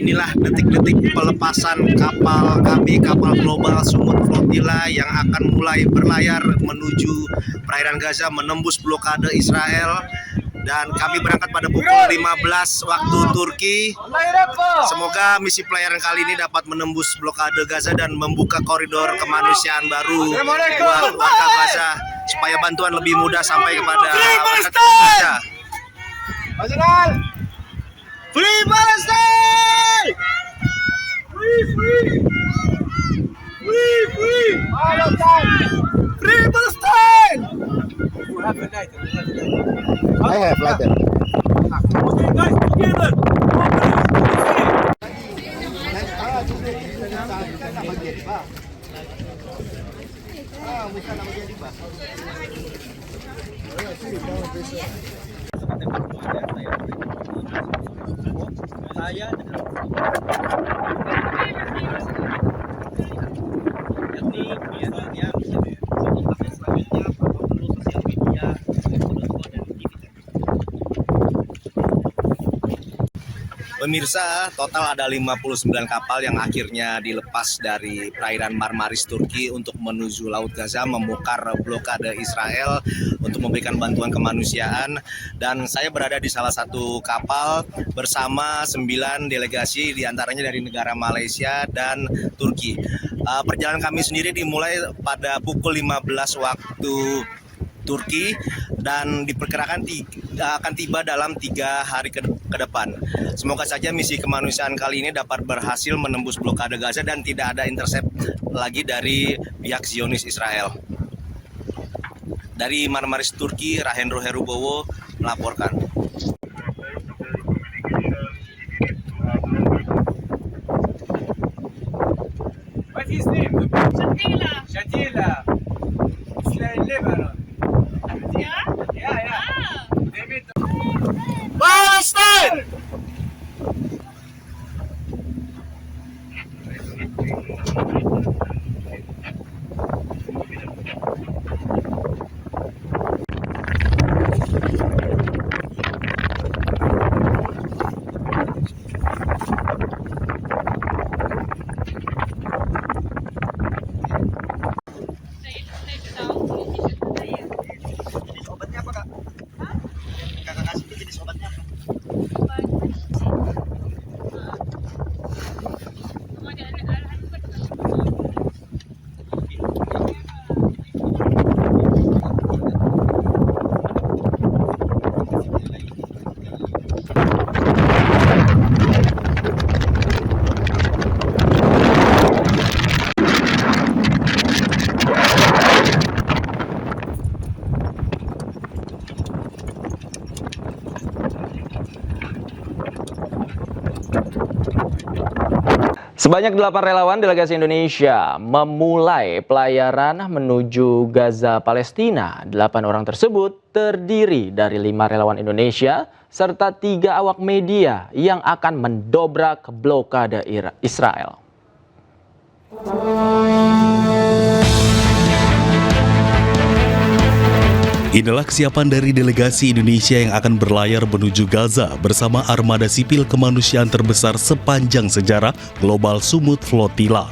inilah detik-detik pelepasan kapal kami, kapal global Sumut Flotilla yang akan mulai berlayar menuju perairan Gaza menembus blokade Israel. Dan kami berangkat pada pukul 15 waktu Turki. Semoga misi pelayaran kali ini dapat menembus blokade Gaza dan membuka koridor kemanusiaan baru buat warga Gaza supaya bantuan lebih mudah sampai kepada warga Gaza. Free Palestine! Free, free! Free, free! Palestine! Free Palestine! I have lighter. Okay, guys, together! Saya pemirsa, total ada 59 kapal yang akhirnya dilepas dari perairan Marmaris Turki untuk menuju Laut Gaza membongkar blokade Israel untuk memberikan bantuan kemanusiaan. Dan saya berada di salah satu kapal bersama 9 delegasi diantaranya dari negara Malaysia dan Turki. Perjalanan kami sendiri dimulai pada pukul 15 waktu Turki dan diperkirakan akan tiba dalam 3 hari ke depan. Semoga saja misi kemanusiaan kali ini dapat berhasil menembus blokade Gaza dan tidak ada intercept lagi dari pihak Zionis Israel. Dari Marmaris Turki, Rahendro Herubowo melaporkan. What is name? Shatila. Shatila. It's like Lebanon. Yeah? Yeah, yeah. They made the... Palestine! Obatnya apa, Kak? Kakak kasih itu jenis obatnya apa? Sebanyak 8 relawan delegasi Indonesia memulai pelayaran menuju Gaza, Palestina. 8 orang tersebut terdiri dari 5 relawan Indonesia serta 3 awak media yang akan mendobrak blokade Israel. Inilah kesiapan dari delegasi Indonesia yang akan berlayar menuju Gaza bersama armada sipil kemanusiaan terbesar sepanjang sejarah global Sumut Flotilla.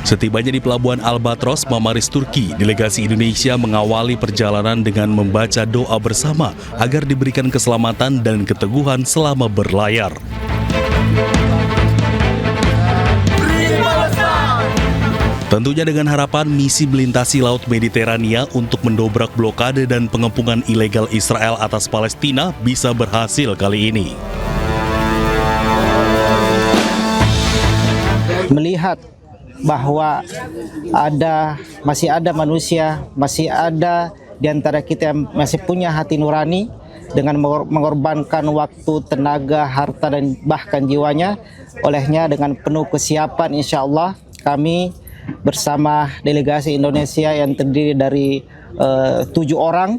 Setibanya di Pelabuhan Albatros, Marmaris, Turki, delegasi Indonesia mengawali perjalanan dengan membaca doa bersama agar diberikan keselamatan dan keteguhan selama berlayar. Tentunya dengan harapan misi melintasi Laut Mediterania untuk mendobrak blokade dan pengepungan ilegal Israel atas Palestina bisa berhasil kali ini. Melihat bahwa masih ada manusia, masih ada di antara kita yang masih punya hati nurani dengan mengorbankan waktu, tenaga, harta, dan bahkan jiwanya. Olehnya dengan penuh kesiapan insya Allah kami bersama delegasi Indonesia yang terdiri dari 7 orang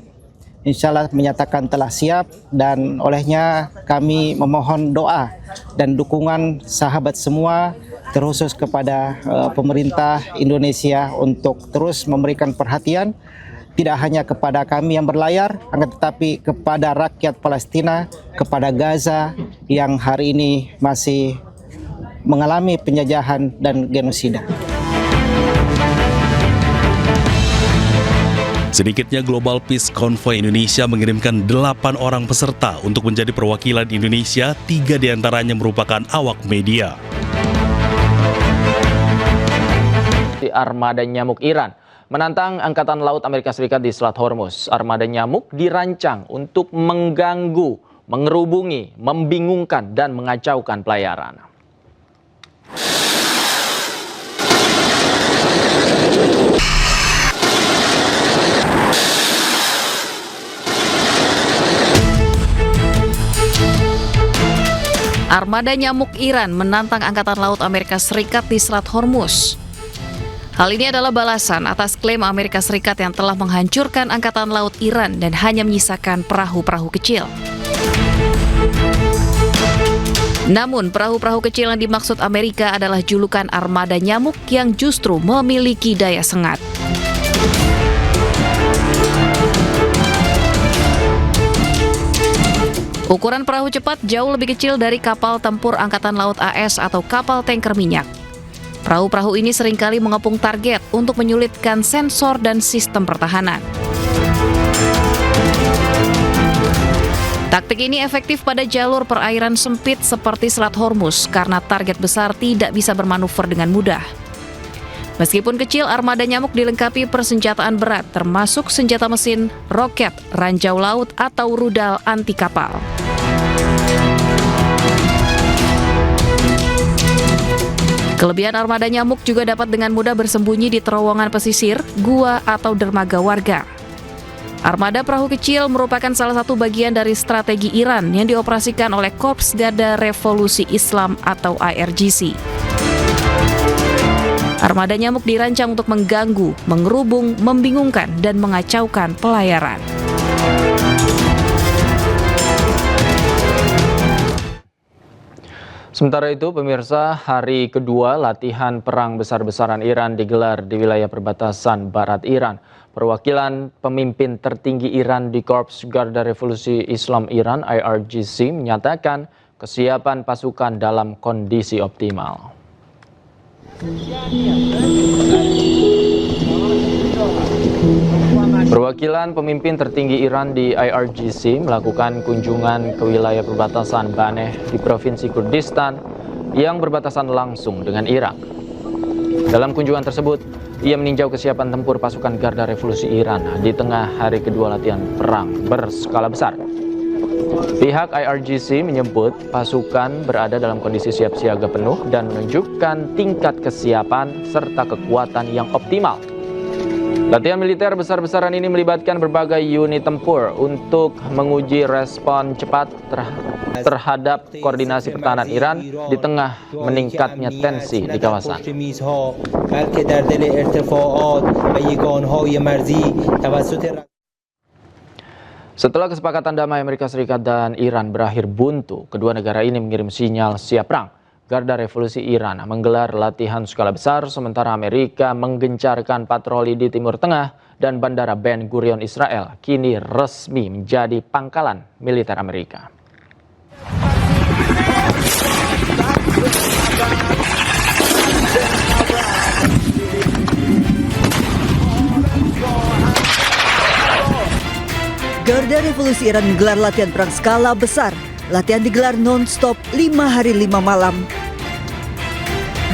insya Allah menyatakan telah siap, dan olehnya kami memohon doa dan dukungan sahabat semua terkhusus kepada pemerintah Indonesia untuk terus memberikan perhatian tidak hanya kepada kami yang berlayar, akan tetapi kepada rakyat Palestina, kepada Gaza yang hari ini masih mengalami penjajahan dan genosida. Sedikitnya Global Peace Convoy Indonesia mengirimkan 8 orang peserta untuk menjadi perwakilan Indonesia, 3 diantaranya merupakan awak media. Di armada nyamuk Iran menantang Angkatan Laut Amerika Serikat di Selat Hormuz. Armada nyamuk dirancang untuk mengganggu, mengerubungi, membingungkan, dan mengacaukan pelayaran. Armada nyamuk Iran menantang Angkatan Laut Amerika Serikat di Selat Hormuz. Hal ini adalah balasan atas klaim Amerika Serikat yang telah menghancurkan Angkatan Laut Iran dan hanya menyisakan perahu-perahu kecil. Namun, perahu-perahu kecil yang dimaksud Amerika adalah julukan armada nyamuk yang justru memiliki daya sengat. Ukuran perahu cepat jauh lebih kecil dari kapal tempur Angkatan Laut AS atau kapal tanker minyak. Perahu-perahu ini seringkali mengepung target untuk menyulitkan sensor dan sistem pertahanan. Taktik ini efektif pada jalur perairan sempit seperti Selat Hormuz karena target besar tidak bisa bermanuver dengan mudah. Meskipun kecil, armada nyamuk dilengkapi persenjataan berat termasuk senjata mesin, roket, ranjau laut atau rudal anti kapal. Kelebihan armada nyamuk juga dapat dengan mudah bersembunyi di terowongan pesisir, gua, atau dermaga warga. Armada perahu kecil merupakan salah satu bagian dari strategi Iran yang dioperasikan oleh Korps Garda Revolusi Islam atau IRGC. Armada nyamuk dirancang untuk mengganggu, mengerubung, membingungkan, dan mengacaukan pelayaran. Sementara itu, pemirsa, hari kedua latihan perang besar-besaran Iran digelar di wilayah perbatasan barat Iran. Perwakilan pemimpin tertinggi Iran di Korps Garda Revolusi Islam Iran (IRGC) menyatakan kesiapan pasukan dalam kondisi optimal. Perwakilan pemimpin tertinggi Iran di IRGC melakukan kunjungan ke wilayah perbatasan Baneh di Provinsi Kurdistan yang berbatasan langsung dengan Irak. Dalam kunjungan tersebut, ia meninjau kesiapan tempur pasukan Garda Revolusi Iran di tengah hari kedua latihan perang berskala besar. Pihak IRGC menyebut pasukan berada dalam kondisi siap siaga penuh dan menunjukkan tingkat kesiapan serta kekuatan yang optimal. Latihan militer besar-besaran ini melibatkan berbagai unit tempur untuk menguji respon cepat terhadap koordinasi pertahanan Iran di tengah meningkatnya tensi di kawasan. Setelah kesepakatan damai Amerika Serikat dan Iran berakhir buntu, kedua negara ini mengirim sinyal siap perang. Garda Revolusi Iran menggelar latihan skala besar, sementara Amerika menggencarkan patroli di Timur Tengah dan Bandara Ben Gurion Israel kini resmi menjadi pangkalan militer Amerika. Garda Revolusi Iran menggelar latihan perang skala besar. Latihan digelar non-stop 5 hari 5 malam.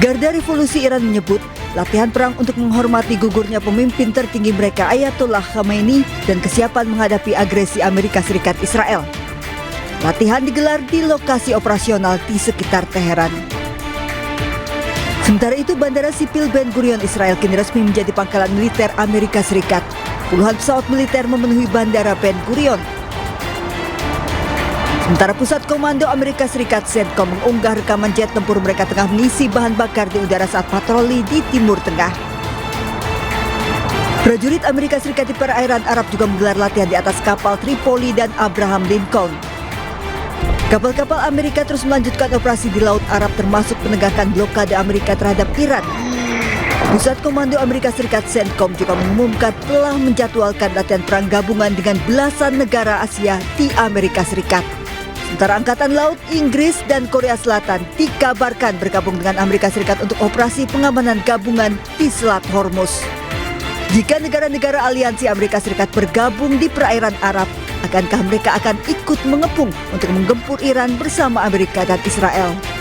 Garda Revolusi Iran menyebut latihan perang untuk menghormati gugurnya pemimpin tertinggi mereka Ayatollah Khamenei dan kesiapan menghadapi agresi Amerika Serikat Israel. Latihan digelar di lokasi operasional di sekitar Teheran. Sementara itu, Bandara Sipil Ben Gurion Israel kini resmi menjadi pangkalan militer Amerika Serikat. Puluhan pesawat militer memenuhi Bandara Ben Gurion. Sementara Pusat Komando Amerika Serikat CENTCOM mengunggah rekaman jet tempur mereka tengah mengisi bahan bakar di udara saat patroli di Timur Tengah. Prajurit Amerika Serikat di perairan Arab juga menggelar latihan di atas kapal Tripoli dan Abraham Lincoln. Kapal-kapal Amerika terus melanjutkan operasi di Laut Arab termasuk penegakan blokade Amerika terhadap Iran. Pusat Komando Amerika Serikat CENTCOM juga mengumumkan telah menjadwalkan latihan perang gabungan dengan belasan negara Asia di Amerika Serikat. Sementara Angkatan Laut Inggris dan Korea Selatan dikabarkan bergabung dengan Amerika Serikat untuk operasi pengamanan gabungan di Selat Hormuz. Jika negara-negara aliansi Amerika Serikat bergabung di perairan Arab, akankah mereka akan ikut mengepung untuk menggempur Iran bersama Amerika dan Israel?